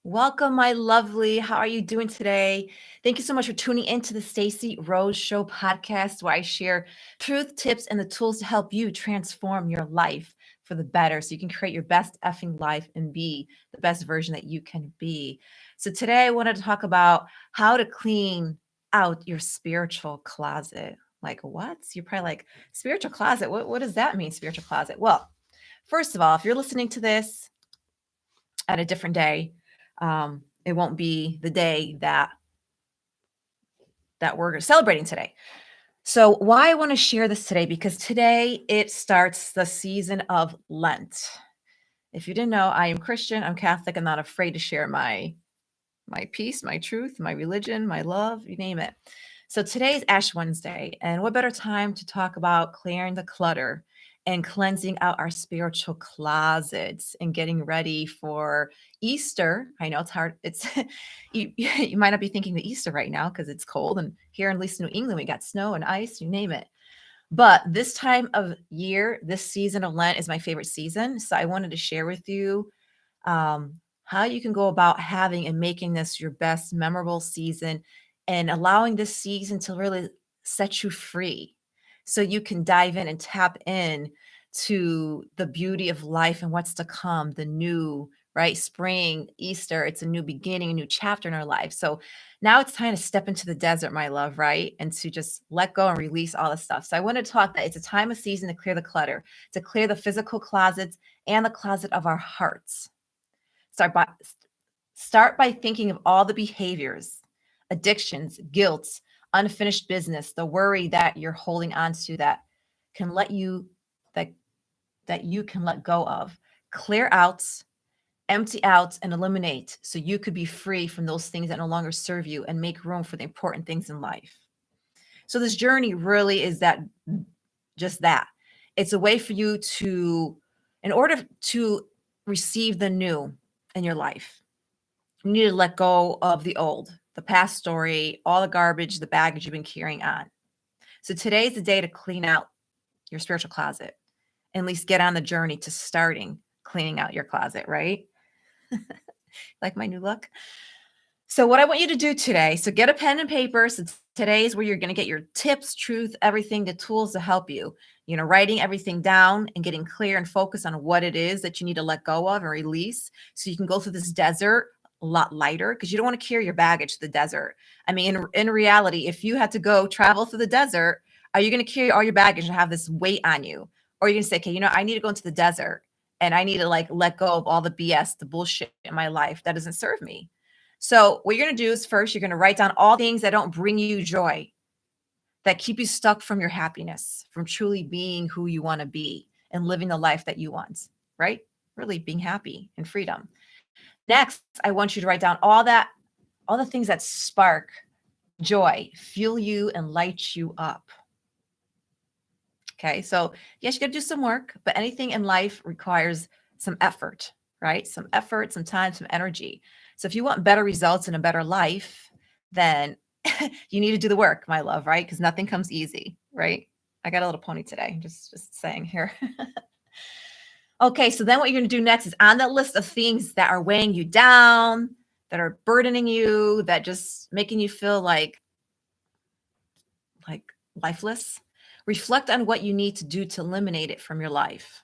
Welcome, my lovely. How are you doing today? Thank you so much for tuning into the Stacey Rose Show podcast, where I share truth, tips, and the tools to help you transform your life for the better so you can create your best effing life and be the best version that you can be. So, today I wanted to talk about how to clean out your spiritual closet. Like, what? You're probably like, spiritual closet? What does that mean, spiritual closet? Well, first of all, if you're listening to this at a different day, it won't be the day that we're celebrating today. So why I want to share this today, because today it starts the season of Lent. If you didn't know, I am Christian, I'm Catholic, I'm not afraid to share my peace, my truth, my religion, my love, you name it. So today is Ash Wednesday, and what better time to talk about clearing the clutter and cleansing out our spiritual closets and getting ready for Easter. I know it's hard. It's you might not be thinking of Easter right now because it's cold, and here in at least New England we got snow and ice, you name it. But this time of year, this season of Lent is my favorite season. So I wanted to share with you how you can go about having and making this your best memorable season and allowing this season to really set you free so you can dive in and tap in to the beauty of life and what's to come, the new, right? Spring, Easter, it's a new beginning, a new chapter in our life. So now it's time to step into the desert, my love, right? And to just let go and release all the stuff. So I want to talk that it's a time of season to clear the clutter, to clear the physical closets and the closet of our hearts. Start by start by thinking of all the behaviors, addictions, guilt, unfinished business, the worry that you're holding on to that can let you that that you can let go of. Clear out, empty out, and eliminate so you could be free from those things that no longer serve you and make room for the important things in life. So this journey really is that just that. It's a way for you to, in order to receive the new in your life, you need to let go of the old, the past story, all the garbage, the baggage you've been carrying on. So today's the day to clean out your spiritual closet, and at least get on the journey to starting cleaning out your closet, right? Like my new look. So what I want you to do today, so get a pen and paper. So today is where you're going to get your tips, truth, everything, the tools to help you. Writing everything down and getting clear and focus on what it is that you need to let go of and release so you can go through this desert a lot lighter, because you don't want to carry your baggage to the desert. I mean, in reality, if you had to go travel through the desert, are you going to carry all your baggage and have this weight on you? Or are you going to say, okay, I need to go into the desert and I need to like let go of all the BS, the bullshit in my life that doesn't serve me. So what you're going to do is first, you're going to write down all things that don't bring you joy, that keep you stuck from your happiness, from truly being who you want to be and living the life that you want, right? Really being happy and freedom. Next, I want you to write down all the things that spark joy, fuel you, and light you up. Okay, so yes, you got to do some work, but anything in life requires some effort, right? Some effort, some time, some energy. So if you want better results and a better life, then you need to do the work, my love, right? Because nothing comes easy, right? I got a little pony today, just saying here. Okay, so then what you're going to do next is on that list of things that are weighing you down, that are burdening you, that just making you feel like lifeless. Reflect on what you need to do to eliminate it from your life.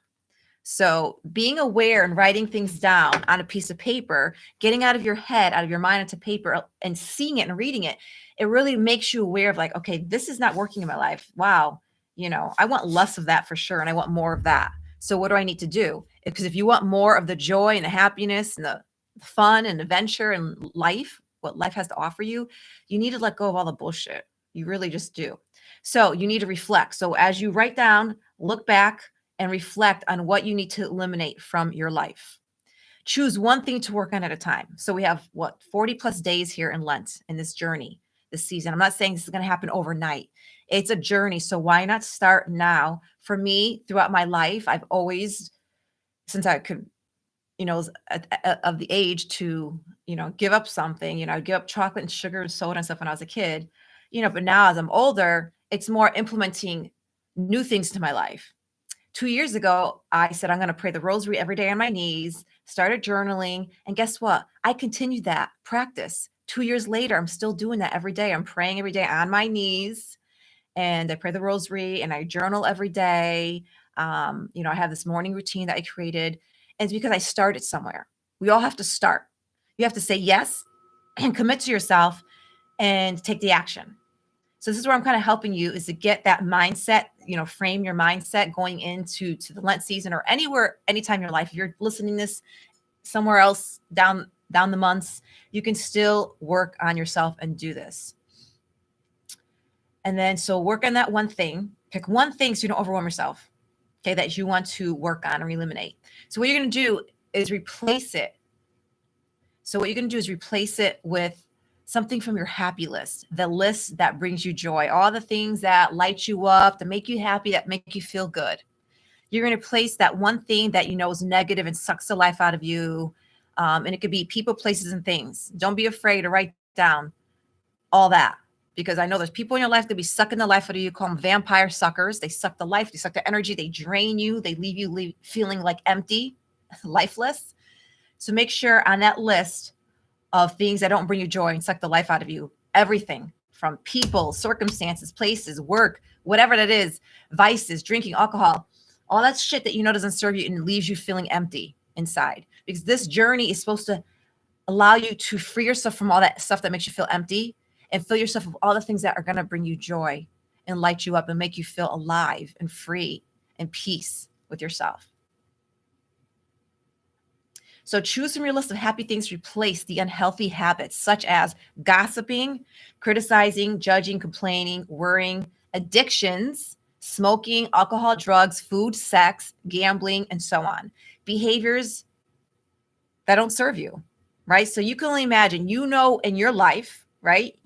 So being aware and writing things down on a piece of paper, getting out of your head, out of your mind into paper and seeing it and reading it, it really makes you aware of like, okay, this is not working in my life. Wow. I want less of that for sure. And I want more of that. So what do I need to do? Because if you want more of the joy and the happiness and the fun and adventure and life, what life has to offer you, you need to let go of all the bullshit. You really just do. So you need to reflect. So as you write down, look back, and reflect on what you need to eliminate from your life. Choose one thing to work on at a time. So we have 40 plus days here in Lent in this journey, this season. I'm not saying this is going to happen overnight. It's a journey. So why not start now? For me, throughout my life, I've always, since I could, was of the age to, give up something, I'd give up chocolate and sugar and soda and stuff when I was a kid, but now as I'm older, it's more implementing new things to my life 2 years ago, I said, I'm going to pray the rosary every day on my knees, started journaling. And guess what? I continued that practice. 2 years later, I'm still doing that every day. I'm praying every day on my knees, and I pray the rosary and I journal every day. I have this morning routine that I created. And it's because I started somewhere. We all have to start. You have to say yes and commit to yourself and take the action. So this is where I'm kind of helping you, is to get that mindset, frame your mindset going into the Lent season, or anywhere, anytime in your life. If you're listening this somewhere else down the months, you can still work on yourself and do this. And then, so work on that one thing. Pick one thing so you don't overwhelm yourself, okay, that you want to work on or eliminate. So what you're going to do is replace it. So what you're going to do is replace it with something from your happy list, the list that brings you joy, all the things that light you up, that make you happy, that make you feel good. You're going to replace that one thing that you know is negative and sucks the life out of you. And it could be people, places, and things. Don't be afraid to write down all that, because I know there's people in your life that be sucking the life out of you. Call them vampire suckers. They suck the life, they suck the energy, they drain you, they leave you feeling like empty, lifeless. So make sure on that list of things that don't bring you joy and suck the life out of you, everything from people, circumstances, places, work, whatever that is, vices, drinking, alcohol, all that shit that you know doesn't serve you and leaves you feeling empty inside. Because this journey is supposed to allow you to free yourself from all that stuff that makes you feel empty, and fill yourself with all the things that are going to bring you joy and light you up and make you feel alive and free and peace with yourself. So choose from your list of happy things to replace the unhealthy habits, such as gossiping, criticizing, judging, complaining, worrying, addictions, smoking, alcohol, drugs, food, sex, gambling, and so on. Behaviors that don't serve you, right? So you can only imagine, in your life, right?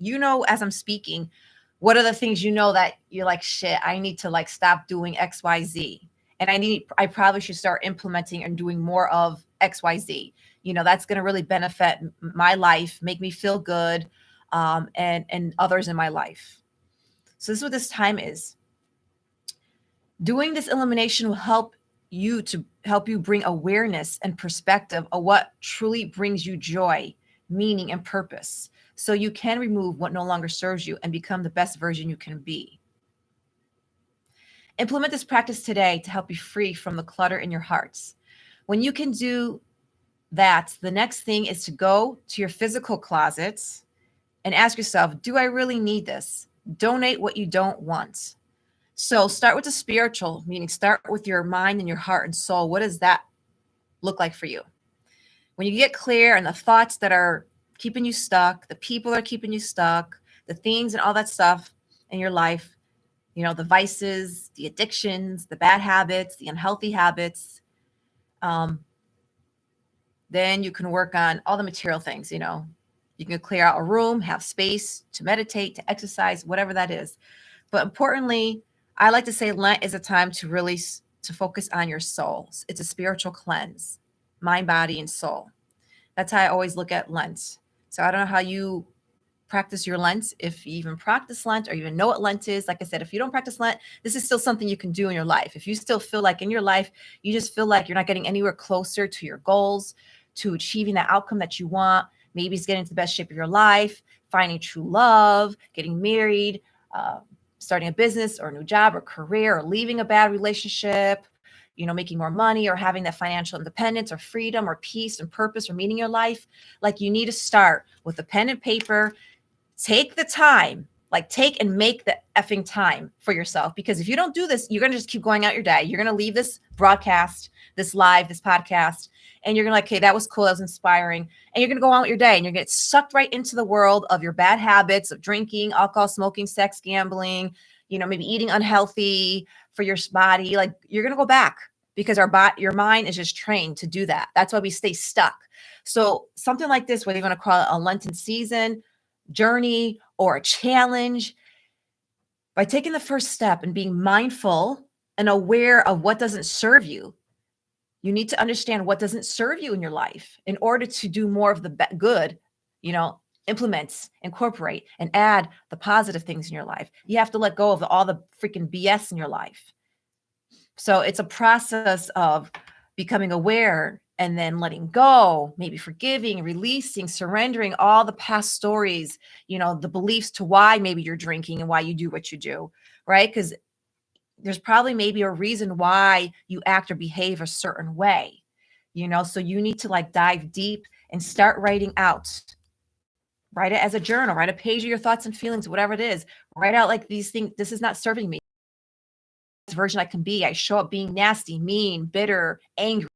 As I'm speaking, what are the things that you're like, shit, I need to stop doing XYZ. And I probably should start implementing and doing more of XYZ. That's going to really benefit my life, make me feel good, and others in my life. So this is what this time is. Doing this elimination will help you bring awareness and perspective of what truly brings you joy, meaning, and purpose. So you can remove what no longer serves you and become the best version you can be. Implement this practice today to help you free from the clutter in your hearts. When you can do that, the next thing is to go to your physical closets and ask yourself, do I really need this? Donate what you don't want. So start with the spiritual, meaning start with your mind and your heart and soul. What does that look like for you? When you get clear on the thoughts that are keeping you stuck, the people that are keeping you stuck, the things and all that stuff in your life, the vices, the addictions, the bad habits, the unhealthy habits, then you can work on all the material things. You can clear out a room, have space to meditate, to exercise, whatever that is. But importantly, I like to say Lent is a time to really to focus on your soul. It's a spiritual cleanse, mind, body, and soul. That's how I always look at Lent. So I don't know how you practice your Lent, if you even practice Lent or even know what Lent is. Like I said, if you don't practice Lent, this is still something you can do in your life. If you still feel like in your life, you just feel like you're not getting anywhere closer to your goals, to achieving the outcome that you want, maybe it's getting to the best shape of your life, finding true love, getting married, starting a business or a new job or career, or leaving a bad relationship, making more money, or having that financial independence or freedom or peace and purpose or meaning in your life. Like, you need to start with a pen and paper. Take the time, take and make the effing time for yourself. Because if you don't do this, you're going to just keep going out your day. You're going to leave this broadcast, this live, this podcast, and you're going to okay, that was cool. That was inspiring. And you're going to go on with your day, and you're going to get sucked right into the world of your bad habits of drinking, alcohol, smoking, sex, gambling, maybe eating unhealthy for your body. You're going to go back because your mind is just trained to do that. That's why we stay stuck. So something like this, whether you want to call it a Lenten season, journey, or a challenge, by taking the first step and being mindful and aware of what doesn't serve you, you need to understand what doesn't serve you in your life in order to do more of the good, implement, incorporate, and add the positive things in your life. You have to let go of all the freaking BS in your life. So it's a process of becoming aware and then letting go, maybe forgiving, releasing, surrendering all the past stories, the beliefs to why maybe you're drinking and why you do what you do, right? Because there's probably maybe a reason why you act or behave a certain way, so you need to like dive deep and start writing out. Write it as a journal, write a page of your thoughts and feelings, whatever it is. Write out like these things. This is not serving me. This version I can be. I show up being nasty, mean, bitter, angry.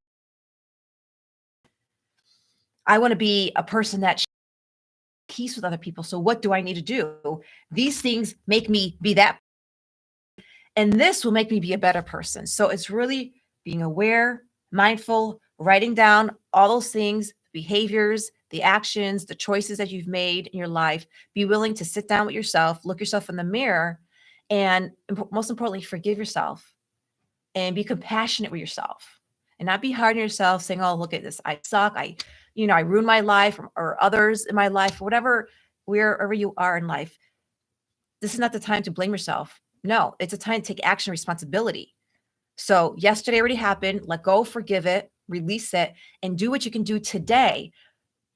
I want to be a person that peace with other people. So what do I need to do? These things make me be that. And this will make me be a better person. So it's really being aware, mindful, writing down all those things, behaviors, the actions, the choices that you've made in your life. Be willing to sit down with yourself, look yourself in the mirror, and most importantly, forgive yourself and be compassionate with yourself and not be hard on yourself saying, oh, look at this. I suck. I ruined my life or others in my life, whatever, wherever you are in life. This is not the time to blame yourself. No, it's a time to take action, responsibility. So yesterday already happened. Let go, forgive it, release it, and do what you can do today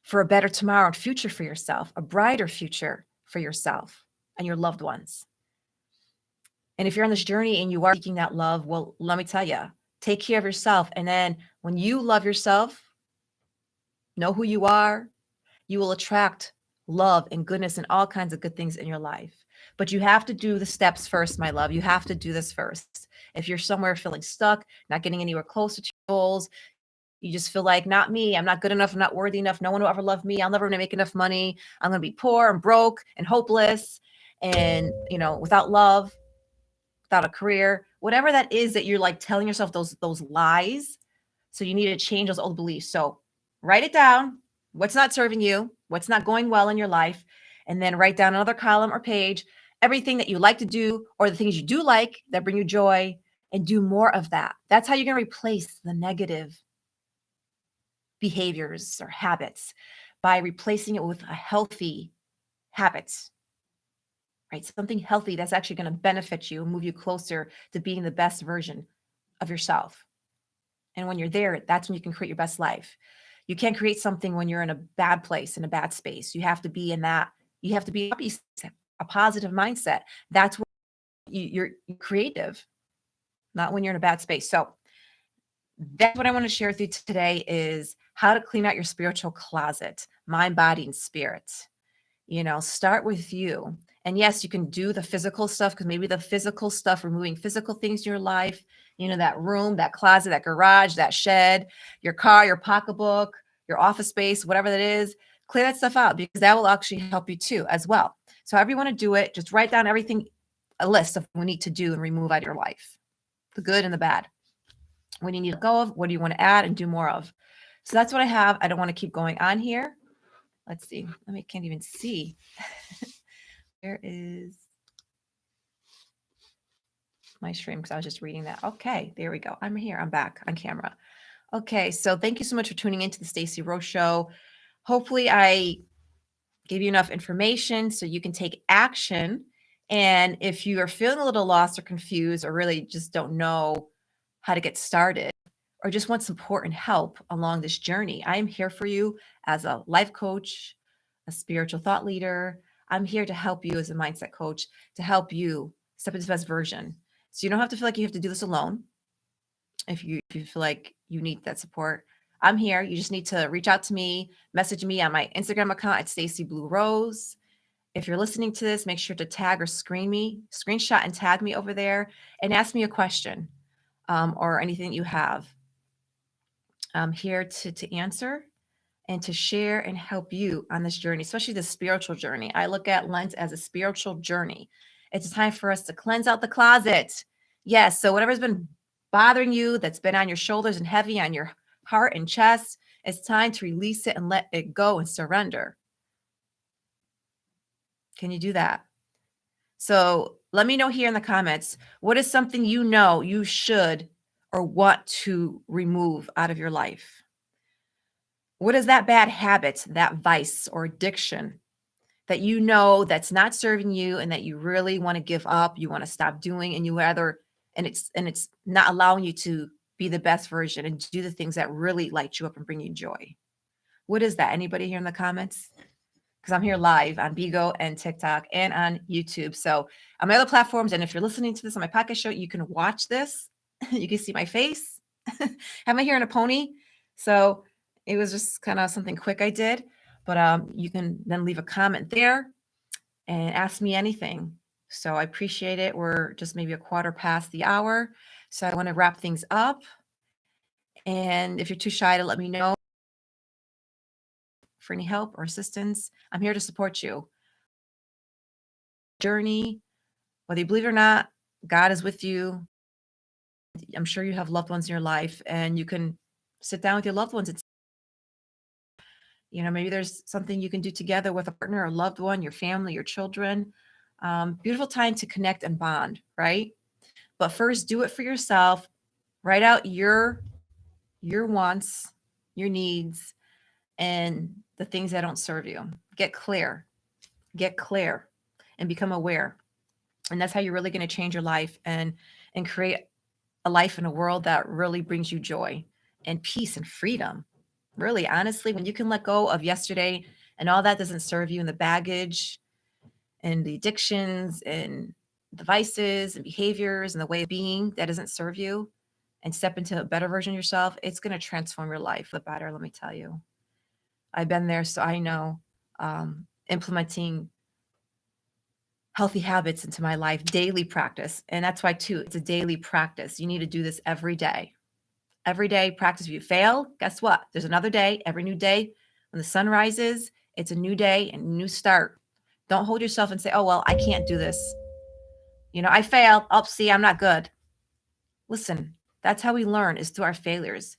for a better tomorrow and future for yourself, a brighter future for yourself and your loved ones. And if you're on this journey and you are seeking that love, well, let me tell you, take care of yourself. And then when you love yourself, know who you are, you will attract love and goodness and all kinds of good things in your life. But you have to do the steps first, my love. You have to do this first. If you're somewhere feeling stuck, not getting anywhere closer to your goals, you just feel like, not me, I'm not good enough, I'm not worthy enough, no one will ever love me, I'll never make enough money, I'm going to be poor and broke and hopeless and, without love, without a career, whatever that is that you're like telling yourself those lies. So you need to change those old beliefs. So write it down. What's not serving you? What's not going well in your life? And then write down another column or page, everything that you like to do or the things you do like that bring you joy, and do more of that. That's how you're going to replace the negative behaviors or habits, by replacing it with a healthy habit, right? Something healthy that's actually going to benefit you and move you closer to being the best version of yourself. And when you're there, that's when you can create your best life. You can't create something when you're in a bad place, in a bad space. You have to be in that, you have to be a positive mindset. That's where you're creative, not when you're in a bad space. So that's what I want to share with you today, is how to clean out your spiritual closet, mind, body, and spirit. Start with you. And yes, you can do the physical stuff, because maybe the physical stuff, removing physical things in your life, that room, that closet, that garage, that shed, your car, your pocketbook, your office space, whatever that is, clear that stuff out, because that will actually help you too as well. So however you want to do it, just write down everything, a list of what you need to do and remove out of your life, the good and the bad. What do you need to go of? What do you want to add and do more of? So that's what I have. I don't want to keep going on here. Let's see. Can't even see. Where is my stream? Because I was just reading that. Okay, there we go. I'm here. I'm back on camera. Okay, so thank you so much for tuning into the Stacey Rose Show. Hopefully I gave you enough information so you can take action. And if you are feeling a little lost or confused, or really just don't know how to get started, or just want support and help along this journey, I am here for you as a life coach, a spiritual thought leader. I'm here to help you as a mindset coach, to help you step into the best version. So you don't have to feel like you have to do this alone. If you feel like you need that support, I'm here. You just need to reach out to me, message me on my Instagram account at Stacey Blue Rose. If you're listening to this, make sure to tag or screenshot and tag me over there, and ask me a question or anything you have. I'm here to answer and to share and help you on this journey, especially the spiritual journey. I look at Lent as a spiritual journey. It's a time for us to cleanse out the closet. Yes. So whatever's been bothering you, that's been on your shoulders and heavy on your heart and chest, it's time to release it and let it go and surrender. Can you do that? So let me know here in the comments, what is something you should or want to remove out of your life? What is that bad habit, that vice or addiction that that's not serving you and that you really want to give up, you want to stop doing, and you rather and it's not allowing you to be the best version and do the things that really light you up and bring you joy. What is that? Anybody here in the comments? Because I'm here live on Bigo and TikTok and on YouTube. So on my other platforms, and if you're listening to this on my podcast show, you can watch this. You can see my face. Have my hair in a pony. So it was just kind of something quick I did. But you can then leave a comment there and ask me anything. So I appreciate it. We're just maybe a quarter past the hour. So I want to wrap things up. And if you're too shy to let me know for any help or assistance, I'm here to support you. Journey, whether you believe it or not, God is with you. I'm sure you have loved ones in your life, and you can sit down with your loved ones. It's, maybe there's something you can do together with a partner, a loved one, your family, your children. Beautiful time to connect and bond, right? But first, do it for yourself. Write out your wants, your needs, and the things that don't serve you. Get clear, and become aware. And that's how you're really going to change your life and create a life in a world that really brings you joy and peace and freedom. Really, honestly, when you can let go of yesterday and all that doesn't serve you, and the baggage and the addictions and the vices and behaviors and the way of being that doesn't serve you, and step into a better version of yourself, it's going to transform your life for the better. Let me tell you, I've been there, so I know. Implementing healthy habits into my life, daily practice. And that's why, too, it's a daily practice. You need to do this every day. Every day practice. If you fail, guess what? There's another day. Every new day, when the sun rises, it's a new day and a new start. Don't hold yourself and say, oh, well, I can't do this. I failed. Oh, see, I'm not good. Listen, that's how we learn, is through our failures.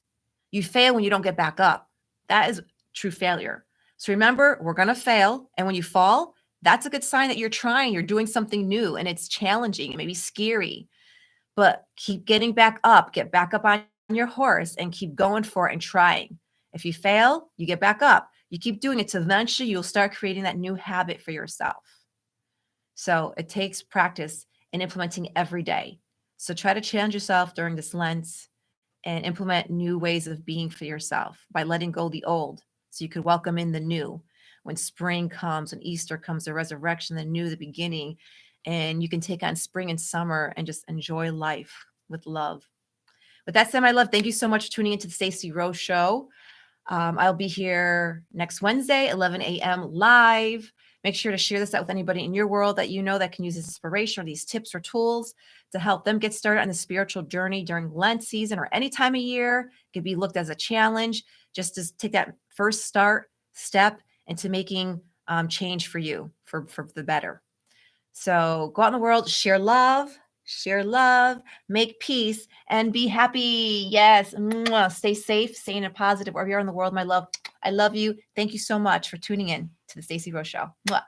You fail when you don't get back up. That is true failure. So remember, we're going to fail. And when you fall, that's a good sign that you're trying, you're doing something new, and it's challenging, it may be scary, but keep getting back up, get back up on your horse and keep going for it and trying. If you fail, you get back up. You keep doing it, so eventually you'll start creating that new habit for yourself. So it takes practice and implementing every day. So try to challenge yourself during this Lent and implement new ways of being for yourself by letting go the old so you could welcome in the new. When spring comes, when Easter comes, the resurrection, the new, the beginning, and you can take on spring and summer and just enjoy life with love. With that said, my love, thank you so much for tuning into the Stacey Rose Show. I'll be here next Wednesday, 11 a.m. live. Make sure to share this out with anybody in your world that you know that can use this inspiration or these tips or tools to help them get started on the spiritual journey during Lent season or any time of year. It could be looked as a challenge just to take that first step into making change for you for the better. So go out in the world, share love, make peace, and be happy. Yes. Mwah. Stay safe, stay in a positive wherever you are in the world, my love. I love you. Thank you so much for tuning in to the Stacey Rose Show. Mwah.